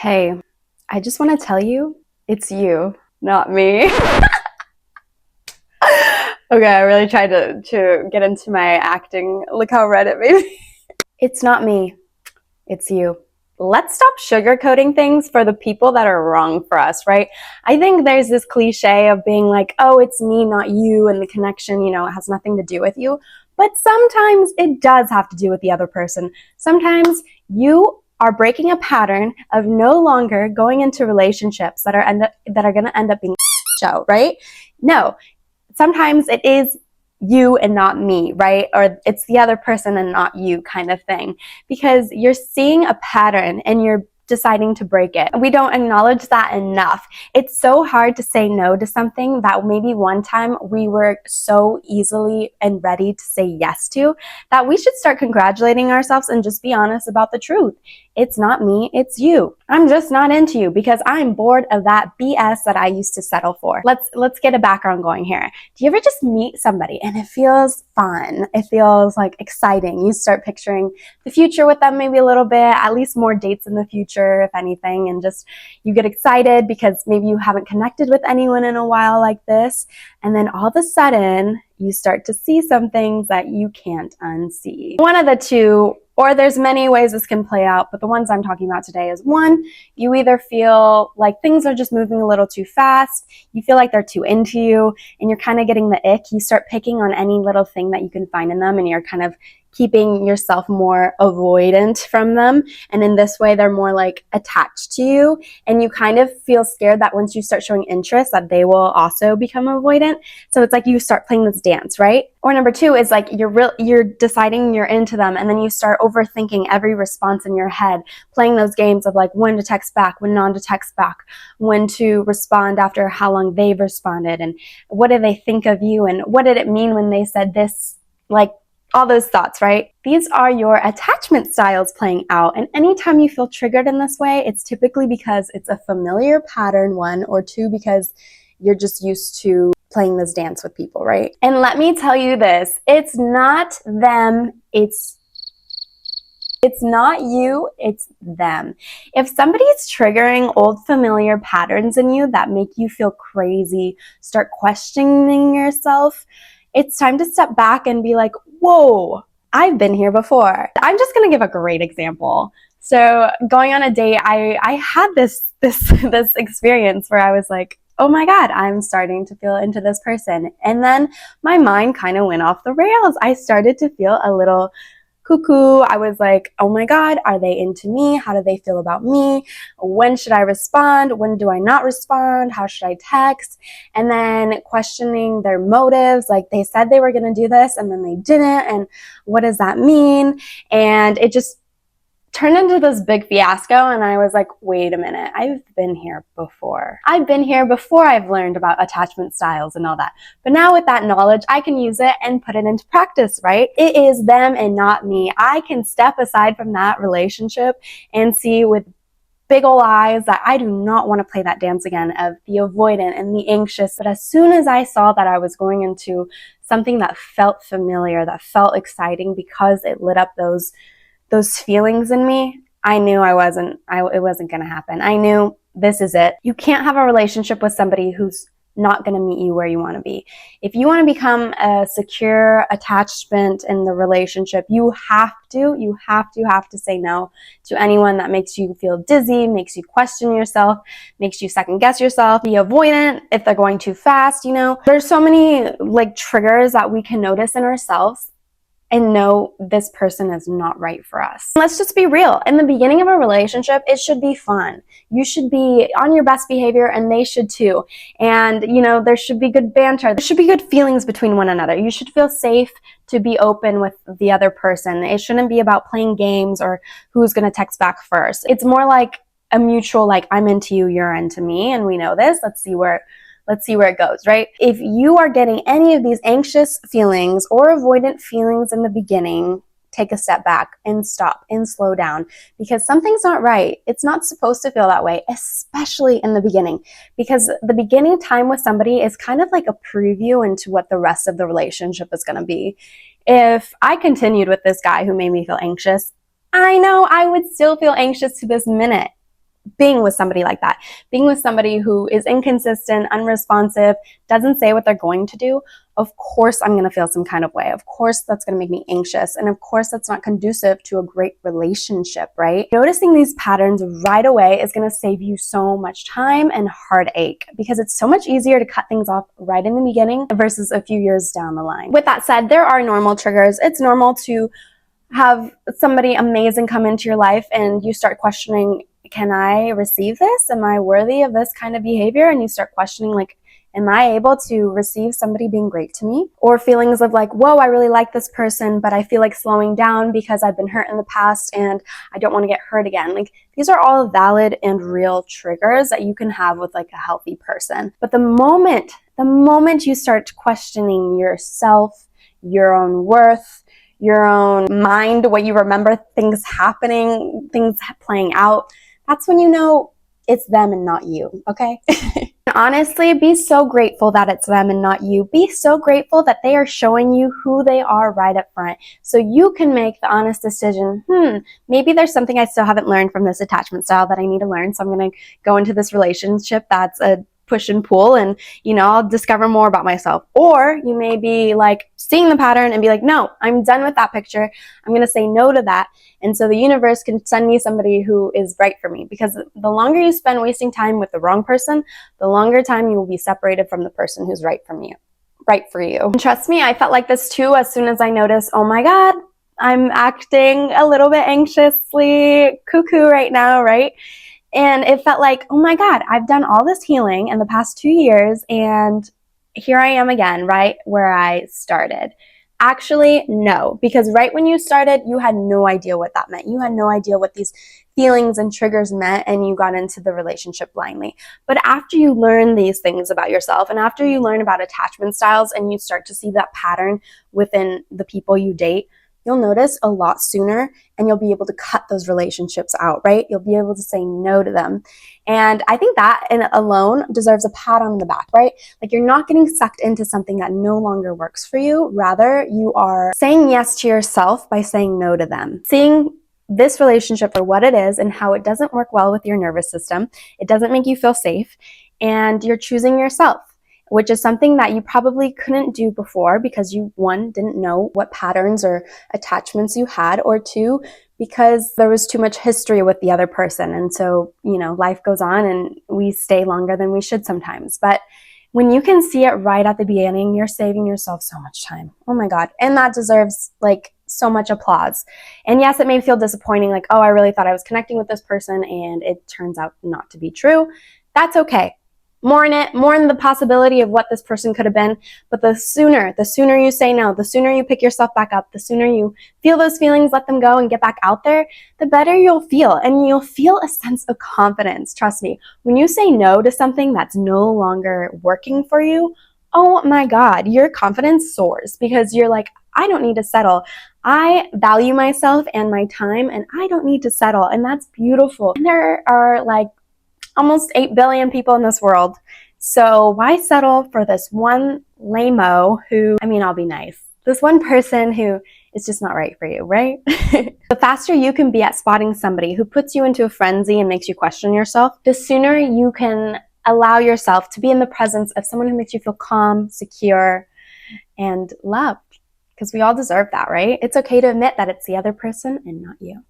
Hey, I just want to tell you, it's you, not me. Okay, I really tried to get into my acting. Look how red it made me. It's not me, it's you. Let's stop sugarcoating things for the people that are wrong for us, right? I think there's this cliche of being like, oh, it's me, not you, and the connection, it has nothing to do with you. But sometimes it does have to do with the other person. Sometimes you are breaking a pattern of no longer going into relationships that are going to end up being show, right? No, sometimes it is you and not me, right? Or it's the other person and not you kind of thing. Because you're seeing a pattern and you're deciding to break it. We don't acknowledge that enough. It's so hard to say no to something that maybe one time we were so easily and ready to say yes to that we should start congratulating ourselves and just be honest about the truth. It's not me, it's you. I'm just not into you because I'm bored of that BS that I used to settle for. Let's get a background going here. Do you ever just meet somebody and it feels fun? It feels like exciting. You start picturing the future with them maybe a little bit, at least more dates in the future, if anything, and just you get excited because maybe you haven't connected with anyone in a while like this, and then all of a sudden you start to see some things that you can't unsee. One of the two, or there's many ways this can play out, but the ones I'm talking about today is one, you either feel like things are just moving a little too fast, you feel like they're too into you, and you're kind of getting the ick. You start picking on any little thing that you can find in them, and you're kind of keeping yourself more avoidant from them. And in this way, they're more like attached to you. And you kind of feel scared that once you start showing interest, that they will also become avoidant. So it's like you start playing this dance, right? Or number two is like you're deciding you're into them, and then you start overthinking every response in your head, playing those games of like when to text back, when not to text back, when to respond after how long they've responded, and what do they think of you, and what did it mean when they said this, like all those thoughts, right? These are your attachment styles playing out. And anytime you feel triggered in this way, it's typically because it's a familiar pattern, one, or two, because you're just used to playing this dance with people, right? And let me tell you this, it's not them, it's not you, it's them. If somebody's triggering old familiar patterns in you that make you feel crazy, start questioning yourself, it's time to step back and be like, whoa, I've been here before. I'm just going to give a great example. So going on a date, I had this experience where I was like, oh my God, I'm starting to feel into this person. And then my mind kind of went off the rails. I started to feel a little cuckoo. I was like, oh my God, are they into me? How do they feel about me? When should I respond? When do I not respond? How should I text? And then questioning their motives. Like they said they were going to do this and then they didn't. And what does that mean? And it just turned into this big fiasco, and I was like, wait a minute, I've been here before. I've been here before I've learned about attachment styles and all that. But now with that knowledge, I can use it and put it into practice, right? It is them and not me. I can step aside from that relationship and see with big ol' eyes that I do not want to play that dance again of the avoidant and the anxious. But as soon as I saw that I was going into something that felt familiar, that felt exciting because it lit up those feelings in me, I knew it wasn't going to happen. I knew this is it. You can't have a relationship with somebody who's not going to meet you where you want to be. If you want to become a secure attachment in the relationship, you have to say no to anyone that makes you feel dizzy, makes you question yourself, makes you second guess yourself, be avoidant if they're going too fast, There's so many like triggers that we can notice in ourselves and know this person is not right for us. Let's just be real. In the beginning of a relationship, it should be fun. You should be on your best behavior and they should too. And, there should be good banter. There should be good feelings between one another. You should feel safe to be open with the other person. It shouldn't be about playing games or who's going to text back first. It's more like a mutual, like, I'm into you, you're into me, and we know this. Let's see where it goes, right? If you are getting any of these anxious feelings or avoidant feelings in the beginning, take a step back and stop and slow down because something's not right. It's not supposed to feel that way, especially in the beginning, because the beginning time with somebody is kind of like a preview into what the rest of the relationship is going to be. If I continued with this guy who made me feel anxious, I know I would still feel anxious to this minute. being with somebody like that, being with somebody who is inconsistent, unresponsive, doesn't say what they're going to do, of course I'm going to feel some kind of way. Of course that's going to make me anxious. And of course that's not conducive to a great relationship, right? Noticing these patterns right away is going to save you so much time and heartache, because it's so much easier to cut things off right in the beginning versus a few years down the line. With that said, there are normal triggers. It's normal to have somebody amazing come into your life and you start questioning, can I receive this? Am I worthy of this kind of behavior? And you start questioning, like, am I able to receive somebody being great to me? Or feelings of like, whoa, I really like this person, but I feel like slowing down because I've been hurt in the past and I don't want to get hurt again. Like, these are all valid and real triggers that you can have with like a healthy person. But the moment you start questioning yourself, your own worth, your own mind, what you remember, things happening, things playing out, that's when you know it's them and not you, okay? Honestly, be so grateful that it's them and not you. Be so grateful that they are showing you who they are right up front, so you can make the honest decision, maybe there's something I still haven't learned from this attachment style that I need to learn, so I'm going to go into this relationship that's a push and pull, and I'll discover more about myself. Or you may be like seeing the pattern and be like, no, I'm done with that picture. I'm going to say no to that. And so the universe can send me somebody who is right for me, because the longer you spend wasting time with the wrong person, the longer time you will be separated from the person who's right for you. And trust me, I felt like this too as soon as I noticed, oh my God, I'm acting a little bit anxiously cuckoo right now, right? And it felt like, oh my God, I've done all this healing in the past 2 years and here I am again, right where I started. Actually, no, because right when you started, you had no idea what that meant. You had no idea what these feelings and triggers meant, and you got into the relationship blindly. But after you learn these things about yourself, and after you learn about attachment styles and you start to see that pattern within the people you date, you'll notice a lot sooner, and you'll be able to cut those relationships out, right? You'll be able to say no to them. And I think that in alone deserves a pat on the back, right? Like, you're not getting sucked into something that no longer works for you. Rather, you are saying yes to yourself by saying no to them. Seeing this relationship for what it is and how it doesn't work well with your nervous system. It doesn't make you feel safe, and you're choosing yourself, which is something that you probably couldn't do before because you, one, didn't know what patterns or attachments you had, or two, because there was too much history with the other person. And so, life goes on and we stay longer than we should sometimes. But when you can see it right at the beginning, you're saving yourself so much time. Oh my God. And that deserves so much applause. And yes, it may feel disappointing, like, oh, I really thought I was connecting with this person and it turns out not to be true. That's okay. Mourn it, mourn the possibility of what this person could have been. But the sooner you say no, the sooner you pick yourself back up, the sooner you feel those feelings, let them go and get back out there, the better you'll feel. And you'll feel a sense of confidence. Trust me, when you say no to something that's no longer working for you, oh my God, your confidence soars, because you're like, I don't need to settle. I value myself and my time, and I don't need to settle. And that's beautiful. And there are almost 8 billion people in this world. So why settle for this one lame-o who, I'll be nice, this one person who is just not right for you, right? The faster you can be at spotting somebody who puts you into a frenzy and makes you question yourself, the sooner you can allow yourself to be in the presence of someone who makes you feel calm, secure, and loved. Because we all deserve that, right? It's okay to admit that it's the other person and not you.